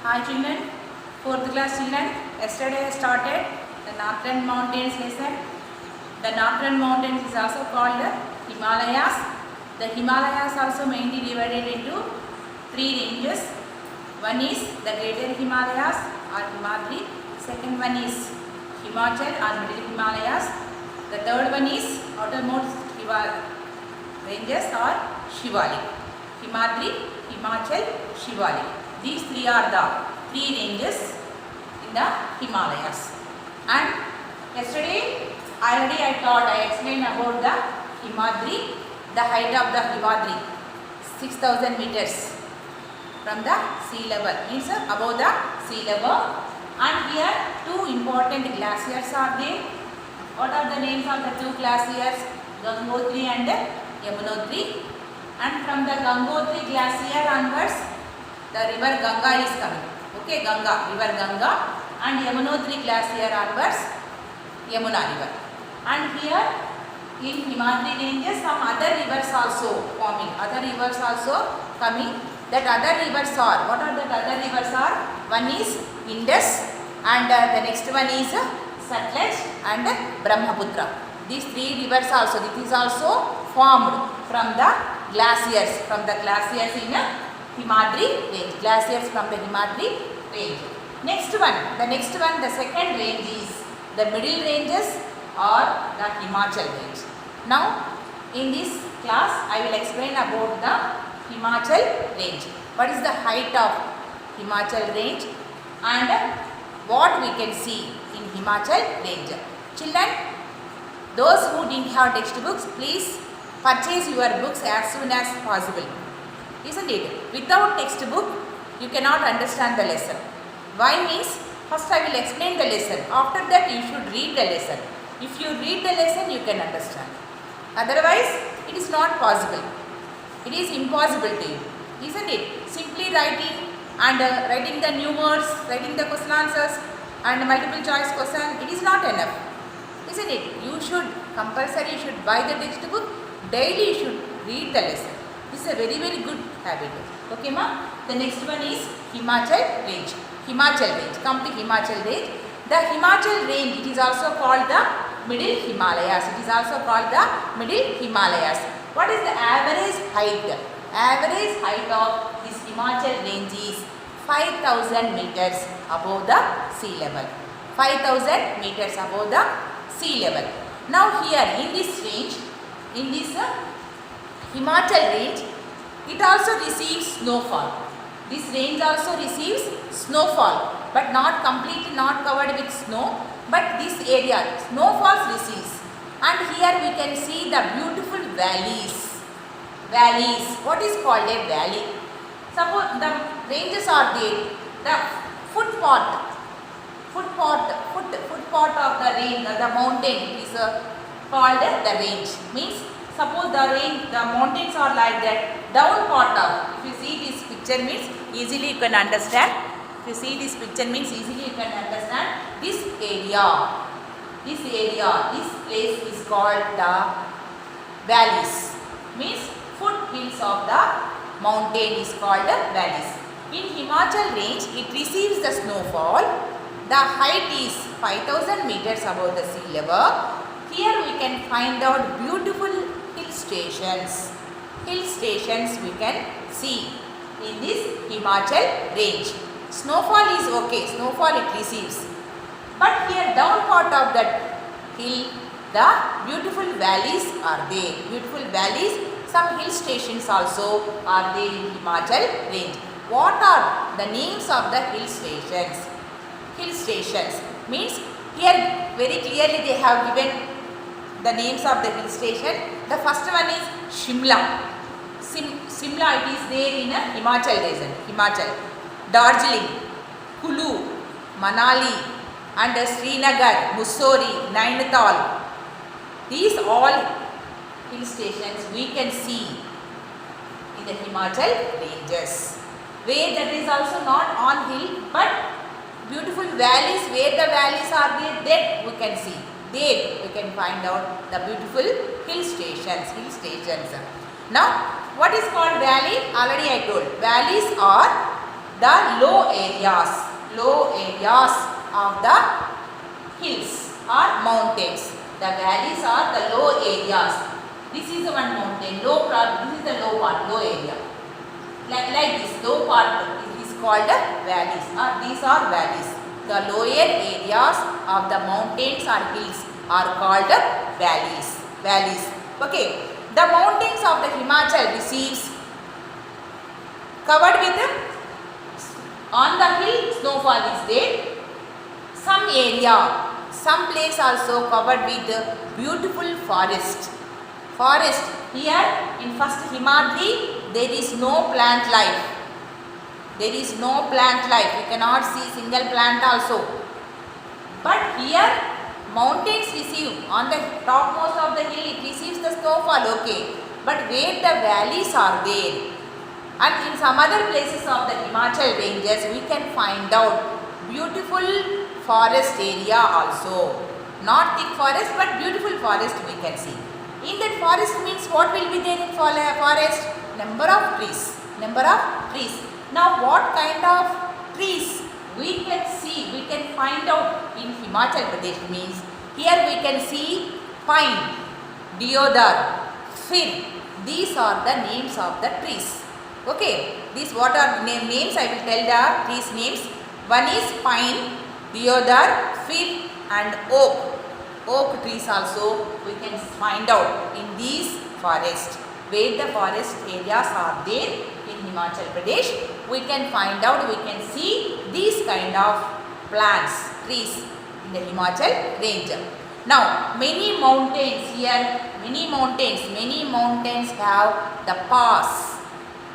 Hi children, 4th class children. Yesterday I started the Northern Mountains lesson. The Northern Mountains is also called the Himalayas. The Himalayas also mainly divided into 3 ranges. One is the Greater Himalayas or Himadri. Second one is Himachal or Middle Himalayas. The third one is outermost ranges or Shivalik. Himadri, Himachal, Shivalik. These 3 are the 3 ranges in the Himalayas. And yesterday I explained about the Himadri, the height of the Himadri, 6,000 meters from the sea level, means above the sea level. And here 2 important glaciers are there. What are the names of the 2 glaciers? Gangotri and Yamunotri. And from the Gangotri glacier onwards, the river Ganga is coming. Okay, river Ganga, and Yamunotri glacier onwards, Yamuna river. And here in Himadri ranges, some other rivers also forming. Other rivers also coming. That other rivers are, what are the other rivers are? One is Indus, and the next one is Satluj and Brahmaputra. These 3 rivers also, it is also formed from the glaciers, in Himadri range. Glaciers from the Himadri range. The second range is the middle ranges or the Himachal range. Now, in this class, I will explain about the Himachal range. What is the height of Himachal range and what we can see in Himachal range. Children, those who didn't have textbooks, please purchase your books as soon as possible. Isn't it? Without textbook, you cannot understand the lesson. Why means, first I will explain the lesson. After that, you should read the lesson. If you read the lesson, you can understand. Otherwise, it is not possible. It is impossible to you. Isn't it? Simply writing and writing the new words, writing the question answers and multiple choice question, it is not enough. Isn't it? You should buy the textbook. Daily you should read the lesson. This is a very, very good habit. Okay, ma? The next one is Himachal range. Come to Himachal range. The Himachal range, it is also called the Middle Himalayas. What is the average height? Average height of this Himachal range is 5,000 meters above the sea level. 5,000 meters above the sea level. Now here in this range, in this Himachal range, it also receives snowfall. This range also receives snowfall, but not completely not covered with snow, but this area snowfalls receives. And here we can see the beautiful valleys. What is called a valley? Suppose the ranges are there. The foot part of the range, the mountain is called the range. Means suppose the mountains are like that. Down part of, if you see this picture means easily you can understand. This place is called the valleys. Means foothills of the mountain is called the valleys. In Himachal range, it receives the snowfall. The height is 5,000 meters above the sea level. Here we can find out beautiful hill stations. We can see in this Himachal range. Snowfall is okay, it receives. But here down part of that hill, the beautiful valleys are there. Some hill stations also are there in Himachal range. What are the names of the hill stations? Means here very clearly they have given the names of the hill station. The first one is Shimla. Shimla, it is there in a Himachal region. Darjeeling, Kulu, Manali and Srinagar, Mussoorie, Nainital. These all hill stations we can see in the Himachal ranges. Where that is also not on hill but beautiful valleys, where the valleys are there, that we can see. There we can find out the beautiful hill stations. Now, what is called valley? Already I told. Valleys are the low areas of the hills or mountains. The valleys are the low areas. This is the one mountain, low part, this is the low part, low area. Like this, low part is called the valleys, or these are valleys. The lower areas of the mountains or hills are called valleys. Okay. The mountains of the Himachal receives covered with on the hill snowfall is there. Some area, some place also covered with beautiful forest. Here in first Himadri there is no plant life. You cannot see single plant also. But here mountains receive, on the topmost of the hill it receives the snowfall, okay. But where the valleys are there, and in some other places of the Himachal ranges we can find out beautiful forest area also. Not thick forest but beautiful forest we can see. In that forest means what will be there in forest? Number of trees. Now what kind of trees we can see, we can find out in Himachal Pradesh means here we can see pine, deodar, fir. These are the names of the trees. Okay, these what are names? I will tell the trees names. One is pine, deodar, fir and oak. Oak trees also we can find out in these forests. Where the forest areas are there in Himachal Pradesh, we can find out, we can see these kind of plants, trees in the Himachal range. Now many mountains here, many mountains have the pass.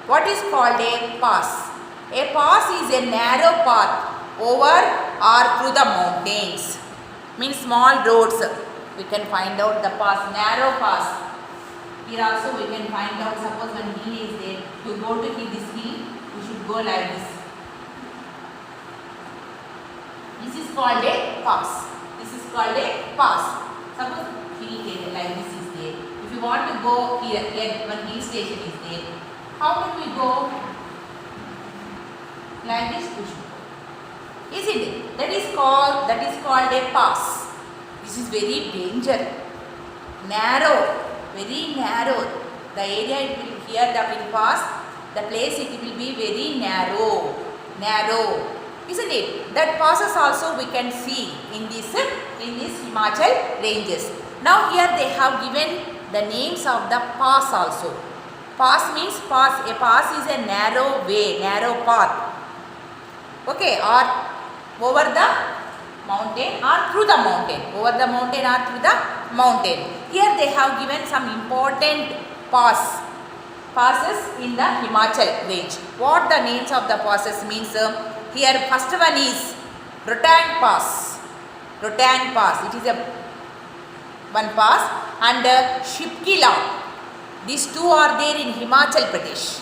What is called a pass? A pass is a narrow path over or through the mountains. Means small roads. We can find out the pass, narrow pass. Here also we can find out, suppose one hill is there, to go to this hill, you should go like this. This is called a pass. Suppose hill there, like this is there. If you want to go here one hill station is there. How can we go? Like this we should go. Isn't it? That is called a pass. This is very danger. Narrow. Very narrow. The area it will here the will pass, the place it will be very narrow. Isn't it? That passes also we can see in this Himachal ranges. Now here they have given the names of the pass also. Pass means pass. A pass is a narrow way, narrow path. Okay, or over the mountain or through the mountain. Over the mountain or through the mountain. Here they have given some important passes in the Himachal range. What the names of the passes means? Here first one is Rohtang Pass. It is a one pass, and Shipkila. These two are there in Himachal Pradesh.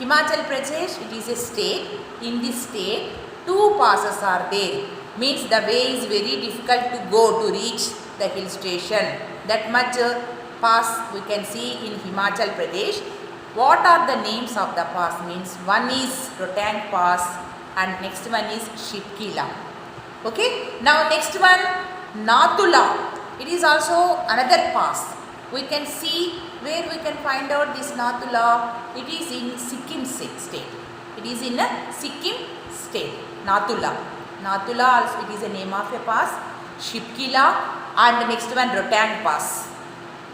It is a state. In this state, two passes are there. Means the way is very difficult to go to reach the hill station. That much pass we can see in Himachal Pradesh. What are the names of the pass means? One is Rohtang Pass and next one is Shipkila. Okay. Now next one Nathula. It is also another pass. We can see where we can find out this Nathula. It is in Sikkim state. Nathula also it is a name of a pass. Shipkila and the next one Rohtang Pass.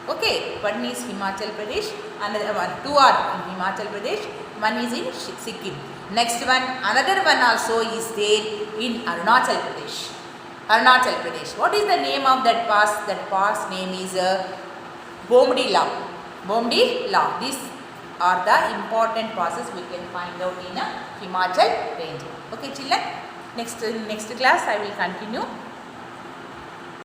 Okay, one is Himachal Pradesh, another one, two are in Himachal Pradesh, one is in Sikkim. Next one, another one also is there in Arunachal Pradesh. What is the name of that pass? That pass name is Bomdi La. These are the important passes we can find out in a Himachal range. Okay children, next class I will continue.